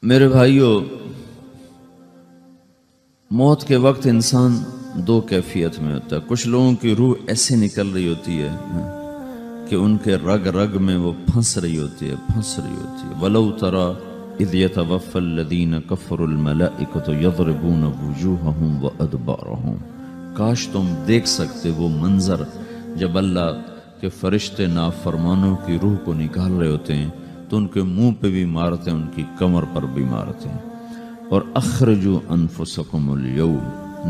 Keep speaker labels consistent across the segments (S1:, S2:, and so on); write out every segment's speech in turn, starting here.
S1: میرے بھائیوں، موت کے وقت انسان دو کیفیت میں ہوتا ہے۔ کچھ لوگوں کی روح ایسے نکل رہی ہوتی ہے کہ ان کے رگ رگ میں وہ پھنس رہی ہوتی ہے وَلَوْ تَرَى إِذْ يَتَوَفَّى الَّذِينَ كَفَرُوا الْمَلَائِكَةُ يَضْرِبُونَ وُجُوهَهُمْ وَأَدْبَارَهُمْ۔ کاش تم دیکھ سکتے وہ منظر جب اللہ کے فرشتے نافرمانوں کی روح کو نکال رہے ہوتے ہیں تو ان کے منہ پہ بھی مارتے ہیں، ان کی کمر پر بھی مارتے ہیں۔ اور اخرجوا انفسکم اليوم،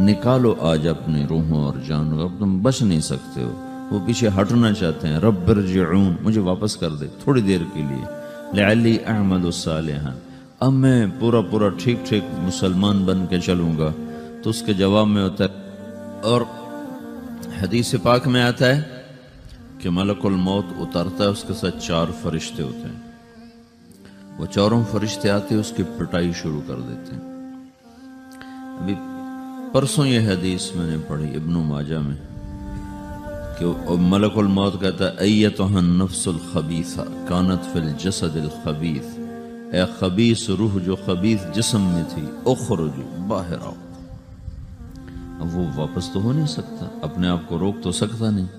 S1: نکالو آج اپنی روحوں اور جانوں، اب تم بچ نہیں سکتے ہو۔ وہ پیچھے ہٹنا چاہتے ہیں، رب ارجعون، مجھے واپس کر دے تھوڑی دیر کے لیے، لعلی اعمل صالحا، اب میں پورا ٹھیک مسلمان بن کے چلوں گا۔ تو اس کے جواب میں ہوتا ہے، اور حدیث پاک میں آتا ہے کہ ملک الموت اترتا ہے، اس کے ساتھ 4 فرشتے ہوتے ہیں۔ وہ 4 فرشتے آتے اس کی پٹائی شروع کر دیتے ہیں۔ ابھی پرسوں یہ حدیث میں نے پڑھی ابن ماجہ میں کہ ملک الموت کہتا ہے ایتھا النفس الخبیثہ کانت فی الجسد الخبیث، اے خبیث روح جو خبیث جسم میں تھی، اخرج، باہر آؤ۔ اب وہ واپس تو ہو نہیں سکتا، اپنے آپ کو روک تو سکتا نہیں،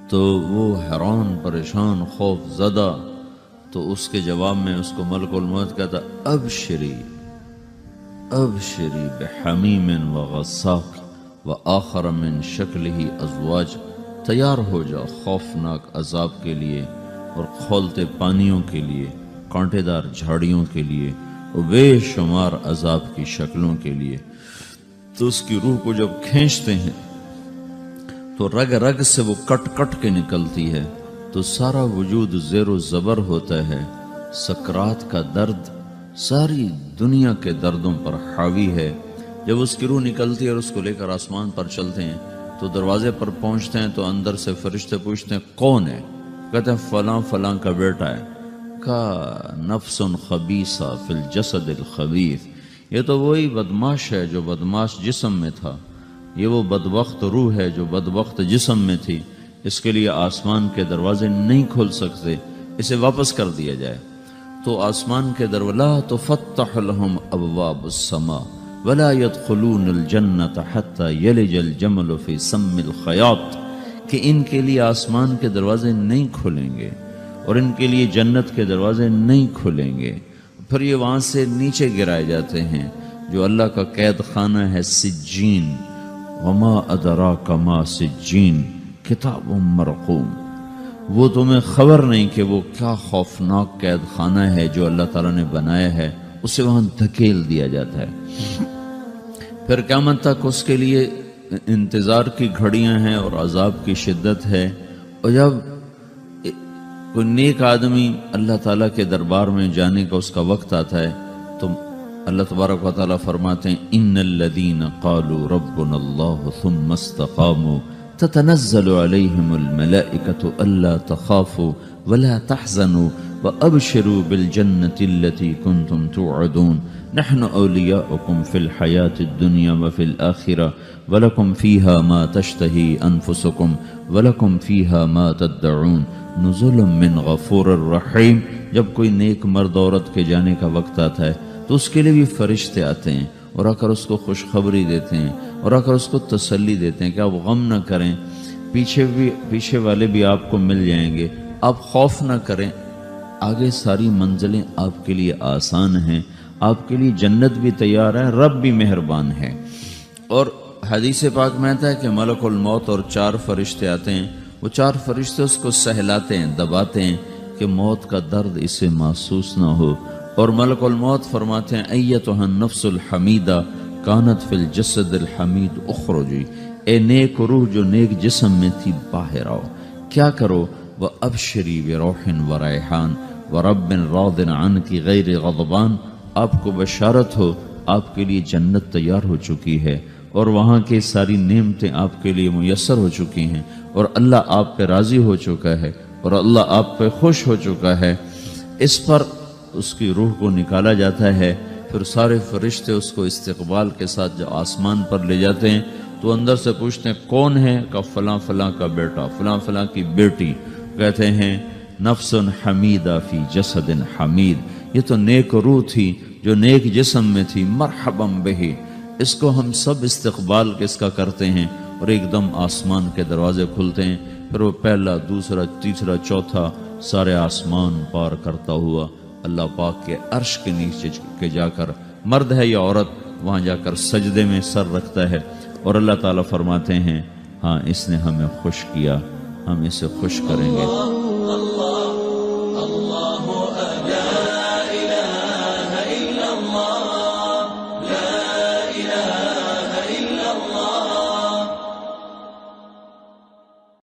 S1: تو وہ حیران پریشان خوف زدہ، تو اس کے جواب میں اس کو ملک الموت کہتا ابشری بحمیم وغساق وآخر من شکلہ ازواج، تیار ہو جا خوفناک عذاب کے لیے اور کھولتے پانیوں کے لیے، کانٹے دار جھاڑیوں کے لیے اور بے شمار عذاب کی شکلوں کے لیے۔ تو اس کی روح کو جب کھینچتے ہیں تو رگ رگ سے وہ کٹ کے نکلتی ہے، تو سارا وجود زیر و زبر ہوتا ہے، سکرات کا درد ساری دنیا کے دردوں پر حاوی ہے۔ جب اس کی روح نکلتی ہے اور اس کو لے کر آسمان پر چلتے ہیں تو دروازے پر پہنچتے ہیں تو اندر سے فرشتے پوچھتے ہیں کون ہے؟ کہتے ہیں فلاں کا بیٹا ہے۔ کہا نفس خبیثہ فی الجسد الخبیث، یہ تو وہی بدماش ہے جو بدماش جسم میں تھا، یہ وہ بدبخت روح ہے جو بدبخت جسم میں تھی، اس کے لیے آسمان کے دروازے نہیں کھل سکتے، اسے واپس کر دیا جائے۔ تو آسمان کے دروازے لا تفتح لهم ابواب السماء ولا يدخلون الجنة حتى يلج الجمل في سم الخياط، کہ ان کے لیے آسمان کے دروازے نہیں کھلیں گے اور ان کے لیے جنت کے دروازے نہیں کھلیں گے، پھر یہ وہاں سے نیچے گرائے جاتے ہیں جو اللہ کا قید خانہ ہے سجین۔ وما ادراک ما سجین کتاب مرقوم، وہ تمہیں خبر نہیں کہ وہ کیا خوفناک قید خانہ ہے جو اللہ تعالیٰ نے بنایا ہے، اسے وہاں دھکیل دیا جاتا ہے۔ پھر قیامت تک اس کے لیے انتظار کی گھڑیاں ہیں اور عذاب کی شدت ہے۔ اور جب کوئی نیک آدمی اللہ تعالیٰ کے دربار میں جانے کا اس کا وقت آتا ہے تو اللہ تبارک و تعالیٰ فرماتے ہیں ان الذین قالوا ربنا اللہ ثم استقاموا تتنزل علیہم الملائکة الا تخافوا ولا تحزنوا وابشروا بالجنة التي كنتم توعدون نحن اولیاؤکم فی الحیاة الدنیا وفی الآخرة ولکم فیہا ما تشتہی انفسکم ولکم فیہا ما تدعون نزل من غفور الرحیم۔ جب کوئی نیک مرد عورت کے جانے کا وقت آتا ہے تو اس کے لیے بھی فرشتے آتے ہیں اور آ کر اس کو خوشخبری دیتے ہیں اور آ کر اس کو تسلی دیتے ہیں کہ آپ غم نہ کریں، پیچھے والے بھی آپ کو مل جائیں گے، آپ خوف نہ کریں، آگے ساری منزلیں آپ کے لیے آسان ہیں، آپ کے لیے جنت بھی تیار ہے، رب بھی مہربان ہے۔ اور حدیث پاک میں آتا ہے کہ ملک الموت اور 4 فرشتے آتے ہیں، وہ 4 فرشتے اس کو سہلاتے ہیں، دباتے ہیں کہ موت کا درد اسے محسوس نہ ہو۔ اور ملک الموت فرماتے ہیں ایتھا النفس الحمیدہ کانت فی الجسد الحمید اخرجی، اے نیک روح جو نیک جسم میں تھی باہر آؤ۔ کیا کرو؟ وابشری بروح وریحان ورب راض عنک غیر غضبان، آپ کو بشارت ہو آپ کے لیے جنت تیار ہو چکی ہے اور وہاں کی ساری نعمتیں آپ کے لیے میسر ہو چکی ہیں اور اللہ آپ پہ راضی ہو چکا ہے اور اللہ آپ پہ خوش ہو چکا ہے۔ اس پر اس کی روح کو نکالا جاتا ہے، پھر سارے فرشتے اس کو استقبال کے ساتھ جو آسمان پر لے جاتے ہیں تو اندر سے پوچھتے ہیں کون ہے؟ کہ فلاں کا بیٹا، فلاں کی بیٹی۔ کہتے ہیں نفس حمیدہ فی جسد حمید، یہ تو نیک روح تھی جو نیک جسم میں تھی، مرحباً بہی، اس کو ہم سب استقبال اس کا کرتے ہیں، اور ایک دم آسمان کے دروازے کھلتے ہیں، پھر وہ پہلا، دوسرا، تیسرا، چوتھا سارے آسمان پار کرتا ہوا اللہ پاک کے عرش کے نیچے کے جا کر، مرد ہے یا عورت، وہاں جا کر سجدے میں سر رکھتا ہے، اور اللہ تعالیٰ فرماتے ہیں ہاں اس نے ہمیں خوش کیا، ہم اسے خوش کریں گے۔